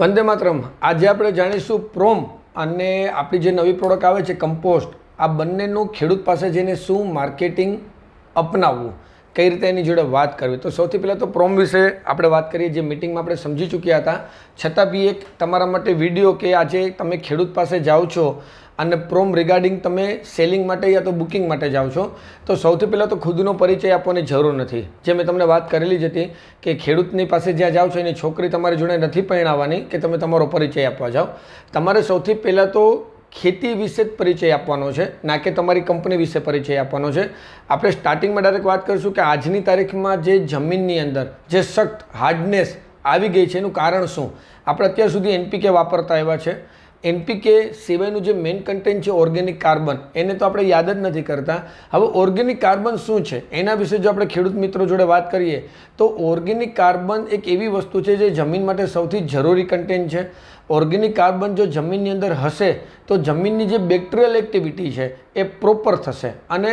વંદે માતરમ। આજે આપણે જાણીશું પ્રોમ અને આપણી જે નવી પ્રોડક્ટ આવે છે કમ્પોસ્ટ, આ બંનેનું ખેડૂત પાસે જઈને શું માર્કેટિંગ અપનાવવું, કઈ રીતે એની જોડે વાત કરવી। તો સૌથી પહેલાં તો પ્રોમ વિશે આપણે વાત કરીએ, જે મિટિંગમાં આપણે સમજી ચૂક્યા હતા, છતાં બી એક તમારા માટે વિડીયો કે આજે તમે ખેડૂત પાસે જાઓ છો અને પ્રોમ રિગાર્ડિંગ તમે સેલિંગ માટે યા તો બુકિંગ માટે જાઓ છો, તો સૌથી પહેલાં તો ખુદનો પરિચય આપવાની જરૂર નથી। જે મેં તમને વાત કરેલી જ હતી કે ખેડૂતની પાસે જ્યાં જાઓ છો એની છોકરી તમારી જોડે નથી પરણાવવાની કે તમે તમારો પરિચય આપવા જાઓ। તમારે સૌથી પહેલાં તો ખેતી વિશે જ પરિચય આપવાનો છે, ના કે તમારી કંપની વિશે પરિચય આપવાનો છે। આપણે સ્ટાર્ટિંગમાં ડાયરેક્ટ વાત કરીશું કે આજની તારીખમાં જે જમીનની અંદર જે સખ્ત હાર્ડનેસ આવી ગઈ છે એનું કારણ શું। આપણે અત્યાર સુધી એનપીકે વાપરતા આવ્યા છે, એનપીકે સિવાયનું જે મેઇન કન્ટેન્ટ છે ઓર્ગેનિક કાર્બન, એને તો આપણે યાદ જ નથી કરતા। હવે ઓર્ગેનિક કાર્બન શું છે એના વિશે જો આપણે ખેડૂત મિત્રો જોડે વાત કરીએ તો ઓર્ગેનિક કાર્બન એક એવી વસ્તુ છે જે જમીન માટે સૌથી જરૂરી કન્ટેન્ટ છે। ઓર્ગેનિક કાર્બન જો જમીનની અંદર હશે તો જમીનની જે બેક્ટેરિયલ એક્ટિવિટી છે એ પ્રોપર થશે અને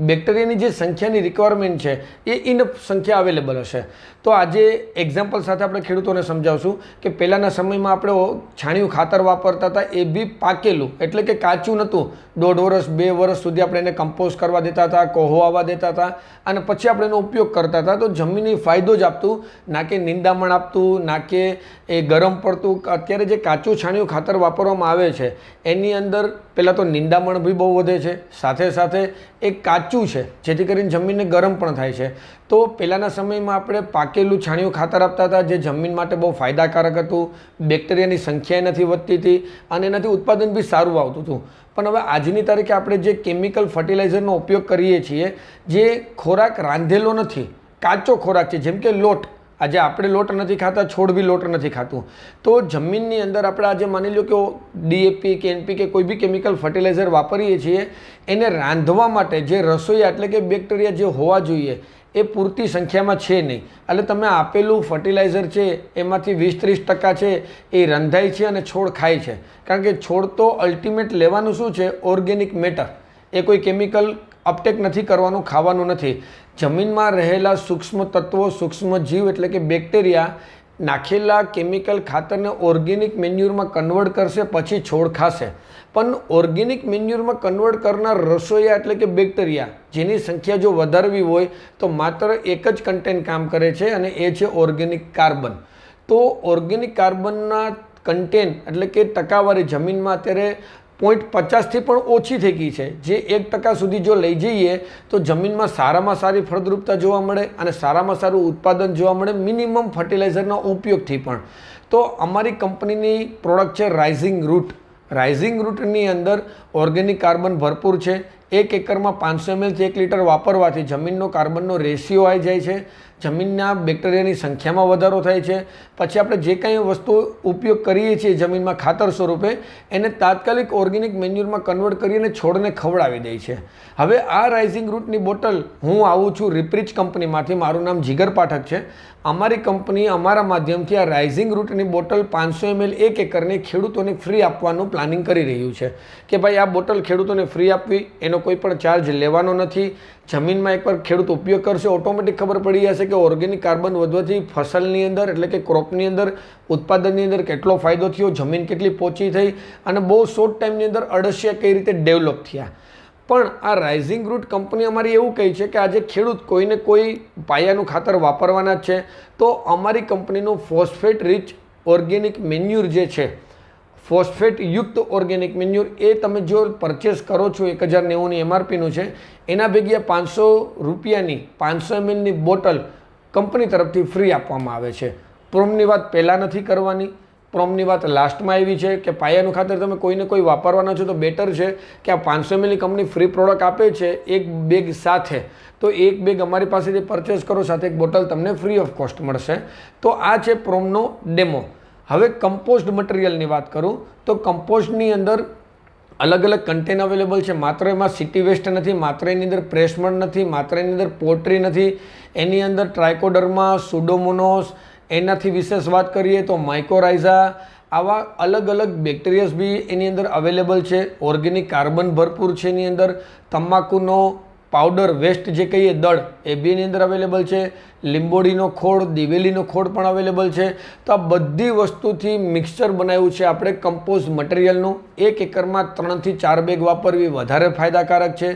બેક્ટેરિયાની જે સંખ્યાની રિક્વાયરમેન્ટ છે એ ઇનફ સંખ્યા અવેલેબલ હશે। તો આજે એક્ઝામ્પલ સાથે આપણે ખેડૂતોને સમજાવશું કે પહેલાંના સમયમાં આપણે છાણિયું ખાતર વાપરતા હતા, એ બી પાકેલું એટલે કે કાચું નહોતું। 1.5 વર્ષ 2 વર્ષ સુધી આપણે એને કમ્પોઝ કરવા દેતા હતા, કોહવાવા દેતા હતા અને પછી આપણે એનો ઉપયોગ કરતા હતા, તો જમીનને ફાયદો જ આપતું, ના કે નિંદામણ આપતું, ના કે એ ગરમ પડતું। અત્યારે જે કાચું છાણિયું ખાતર વાપરવામાં આવે છે એની અંદર પહેલાં તો નિંદામણ બી બહુ વધે છે, સાથે સાથે એ કાચું છે જેથી કરીને જમીનને ગરમ પણ થાય છે। તો પહેલાંના સમયમાં આપણે પાકેલું છાણિયું ખાતર આપતા હતા જે જમીન માટે બહુ ફાયદાકારક હતું, બેક્ટેરિયાની સંખ્યા નથી વધતી હતી અને એનાથી ઉત્પાદન બી સારું આવતું હતું। પણ હવે આજની તારીખે આપણે જે કેમિકલ ફર્ટિલાઇઝરનો ઉપયોગ કરીએ છીએ, જે ખોરાક રાંધેલો નથી, કાચો ખોરાક છે, જેમ કે લોટ, આજે આપણે લોટ નથી ખાતા, છોડ બી લોટ નથી ખાતું, તો જમીનની અંદર આપણે આજે માની લો કે ડીએપી કે એનપીકે કોઈ બી કેમિકલ ફર્ટિલાઇઝર વાપરીએ છીએ, એને રાંધવા માટે જે રસોઈયા એટલે કે બેક્ટેરિયા જે હોવા જોઈએ એ પૂરતી સંખ્યામાં છે નહીં, એટલે તમે આપેલું ફર્ટિલાઇઝર છે એમાંથી 20-30% છે એ રંધાય છે અને છોડ ખાય છે, કારણ કે છોડ તો અલ્ટિમેટ લેવાનું શું છે ઓર્ગેનિક મેટર, એ કોઈ કેમિકલ અપટેક નથી કરવાનું, ખાવાનું નથી। જમીનમાં રહેલા સૂક્ષ્મ તત્વો, સૂક્ષ્મ જીવ એટલે કે બેક્ટેરિયા નાખેલા કેમિકલ ખાતરને ઓર્ગેનિક મેન્યુરમાં કન્વર્ટ કરશે, પછી છોડ ખાશે। પણ ઓર્ગેનિક મેન્યુરમાં કન્વર્ટ કરનાર રસોઈયા એટલે કે બેક્ટેરિયા જેની સંખ્યા જો વધારવી હોય તો માત્ર એક જ કન્ટેન્ટ કામ કરે છે અને એ છે ઓર્ગેનિક કાર્બન। તો ઓર્ગેનિક કાર્બનના કન્ટેન્ટ એટલે કે ટકાવારી જમીનમાં અત્યારે 0.50થી પણ ઓછી થઈ ગઈ છે, જે 1% સુધી જો લઈ જઈએ તો જમીનમાં સારામાં સારી ફળદ્રુપતા જોવા મળે અને સારામાં સારું ઉત્પાદન જોવા મળે, મિનિમમ ફર્ટિલાઇઝરના ઉપયોગથી પણ। તો અમારી કંપનીની પ્રોડક્ટ છે રાઇઝિંગ રૂટ। રાઇઝિંગ રૂટની અંદર ઓર્ગેનિક કાર્બન ભરપૂર છે। 1 એકરમાં 500 ml થી 1 લિટર વાપરવાથી જમીનનો કાર્બનનો રેશિયો આવી જાય છે, જમીનના બેક્ટેરિયાની સંખ્યામાં વધારો થાય છે। પછી આપણે જે કંઈ વસ્તુ ઉપયોગ કરીએ છીએ જમીનમાં ખાતર સ્વરૂપે એને તાત્કાલિક ઓર્ગેનિક મેન્યુરમાં કન્વર્ટ કરીને છોડને ખવડાવી દે છે। હવે આ રાઇઝિંગ રૂટની બોટલ, હું આવું છું રિપ્રિચ કંપનીમાંથી, મારું નામ જીગર પાઠક છે। અમારી કંપની અમારા માધ્યમથી આ રાઇઝિંગ રૂટની બોટલ 500 ml 1 એકરની ખેડૂતોને ફ્રી આપવાનું પ્લાનિંગ કરી રહ્યું છે કે ભાઈ આ બોટલ ખેડૂતોને ફ્રી આપવી, એનો કોઈ પણ ચાર્જ લેવાનો નથી। જમીનમાં એકવાર ખેડૂત ઉપયોગ કરશે ઓટોમેટિક ખબર પડી જશે કે ઓર્ગેનિક કાર્બન વધવાથી ફસલની અંદર એટલે કે ક્રોપની અંદર, ઉત્પાદનની અંદર કેટલો ફાયદો થયો, જમીન કેટલી પોચી થઈ અને બહુ શોર્ટ ટાઈમની અંદર અળસિયા કઈ રીતે ડેવલપ થયા। પણ આ રાઇઝિંગ રૂટ કંપની અમારી એવું કહે છે કે આજે ખેડૂત કોઈને કોઈ પાયાનું ખાતર વાપરવાના જ છે, તો અમારી કંપનીનું ફોસ્ફેટ રિચ ઓર્ગેનિક મેન્યુર જે છે, ફોસ્ફેટ યુક્ત ઓર્ગેનિક મેન્યુર, એ તમે જો પરચેસ કરો છો 1090ની એમઆરપીનું છે, એના ભેગી 500 રૂપિયાની 500 mlની બોટલ કંપની તરફથી ફ્રી આપવામાં આવે છે। પ્રોમની વાત પહેલાં નથી કરવાની, પ્રોમની વાત લાસ્ટમાં આવી છે કે પાયાનું ખાતર તમે કોઈને કોઈ વાપરવાના છો તો બેટર છે કે આ 500 mlની કંપની ફ્રી પ્રોડક્ટ આપે છે એક બેગ સાથે, તો એક બેગ અમારી પાસેથી પરચેસ કરો, સાથે એક બોટલ તમને ફ્રી ઓફ કોસ્ટ મળશે। તો આ છે પ્રોમનો ડેમો। હવે કમ્પોસ્ટ મટીરિયલની વાત કરું તો કમ્પોસ્ટની અંદર અલગ અલગ કન્ટેન્ટ અવેલેબલ છે। માત્ર એમાં સિટી વેસ્ટ નથી, માત્ર એની અંદર પ્રેસમડ નથી, માત્ર એની અંદર પોટ્રી નથી, એની અંદર ટ્રાયકોડર્મા, સુડોમોનોસ, એનાથી વિશેષ વાત કરીએ તો માઇકોરાઇઝા, આવા અલગ અલગ બેક્ટેરિયાસ બી એની અંદર અવેલેબલ છે। ઓર્ગેનિક કાર્બન ભરપૂર છે એની અંદર, તમાકુનો પાવડર વેસ્ટ જે કહીએ દળ એ બી એની અંદર અવેલેબલ છે, લીંબોડીનો ખોળ, દિવેલીનો ખોળ પણ અવેલેબલ છે. તો આ બધી વસ્તુથી મિક્સચર બનાવ્યું છે આપણે કમ્પોઝ મટીરિયલનું. 1 એકરમાં 3 થી 4 બેગ વાપરવી વધારે ફાયદાકારક છે.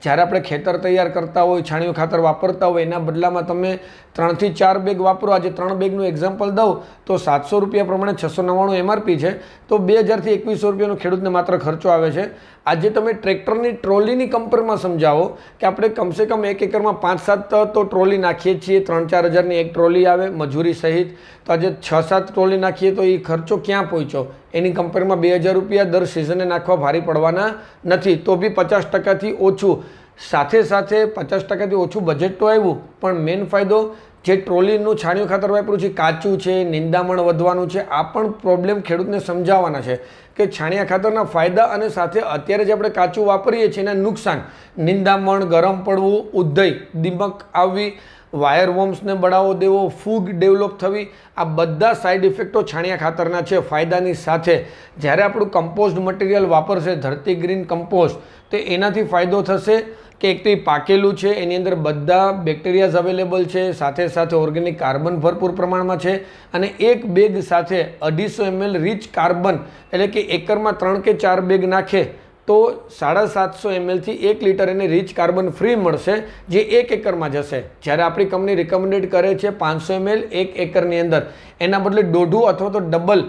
જ્યારે આપણે ખેતર તૈયાર કરતા હોય, છાણિયું ખાતર વાપરતા હોય, એના બદલામાં તમે 3 થી 4 બેગ વાપરો. આજે 3 બેગનું એક્ઝામ્પલ દઉં તો 700 રૂપિયા પ્રમાણે 699 MRP છે, તો 2000 થી 2100 રૂપિયાનો ખેડૂતને માત્ર ખર્ચો આવે છે. આજે તમે ટ્રેક્ટરની ટ્રોલીની કમ્પેરમાં સમજાવો કે આપણે કમસે કમ 1 એકરમાં 5-7 તો ટ્રોલી નાખીએ છીએ, 3-4 હજારની એક ટ્રોલી આવે મજૂરી સહિત. તો આજે 6-7 ટ્રોલી નાખીએ તો એ ખર્ચો ક્યાં પહોંચ્યો? એની કમ્પેરમાં 2000 રૂપિયા દર સિઝને નાખવા ભારી પડવાના નથી, તો બી 50%થી ઓછું. સાથે સાથે 50%થી ઓછું બજેટ તો આવ્યું, પણ મેઇન ફાયદો જે ટ્રોલીનું છાણિયું ખાતર વાપર્યું છે કાચું છે, નિંદામણ વધવાનું છે, આ પણ પ્રોબ્લેમ ખેડૂતને સમજાવવાના છે કે છાણિયા ખાતરના ફાયદા અને સાથે અત્યારે જે આપણે કાચું વાપરીએ છીએ એના નુકસાન, નિંદામણ, ગરમ પડવું, ઉધઈ, દીમક આવવી, વાયર વોર્મ્સને બળાવો દેવો, ફૂગ ડેવલપ થવી, આ બધા સાઇડ ઇફેક્ટો છાણિયા ખાતરના છે. ફાયદાની સાથે જ્યારે આપણું કમ્પોઝડ મટીરિયલ વાપરશે ધરતી ગ્રીન કમ્પોસ્ટ, તો એનાથી ફાયદો થશે કે એક તો એ પાકેલું છે, એની અંદર બધા બેક્ટેરિયાઝ અવેલેબલ છે, સાથે સાથે ઓર્ગેનિક કાર્બન ભરપૂર પ્રમાણમાં છે, અને એક બેગ સાથે 250 ml રીચ કાર્બન, એટલે કે એકરમાં 3 કે 4 બેગ નાખે તો 750 ml થી 1 લીટર એને રીચ કાર્બન ફ્રી મળશે, જે 1 એકરમાં જશે. જ્યારે આપણી કંપની રિકમેન્ડેડ કરે છે 500 ml 1 એકરની અંદર, એના બદલે 1.5 અથવા તો ડબલ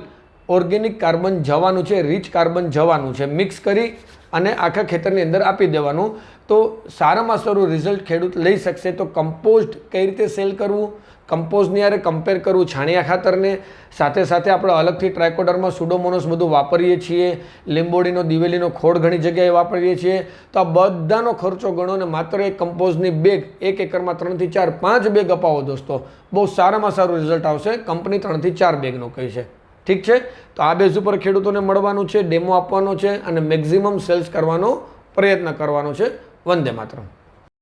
ઓર્ગેનિક કાર્બન જવાનું છે, રીચ કાર્બન જવાનું છે, મિક્સ કરી અને આખા ખેતરની અંદર આપી દેવાનું. તો સારામાં સારું રિઝલ્ટ ખેડૂત લઈ શકશે. તો કમ્પોસ્ટ કઈ રીતે સેલ કરવું, કમ્પોઝની યારે કમ્પેર કરવું છાણિયા ખાતરને, સાથે સાથે આપણે અલગથી ટ્રાયકોડર્મા, સુડોમોનસ બધું વાપરીએ છીએ, લીંબોડીનો, દિવેલીનો ખોળ ઘણી જગ્યાએ વાપરીએ છીએ. તો આ બધાનો ખર્ચો ગણો ને માત્ર એક કમ્પોઝની બેગ 1 એકરમાં 3 થી 4, 5 બેગ અપાવો દોસ્તો, બહુ સારામાં સારું રિઝલ્ટ આવશે. કંપની 3 થી 4 બેગનું કહી છે. ઠીક છે, તો આ બેઝ ઉપર ખેડૂતોને મળવાનું છે, ડેમો આપવાનો છે અને મેક્ઝિમમ સેલ્સ કરવાનો પ્રયત્ન કરવાનો છે. વંદે માતરમ.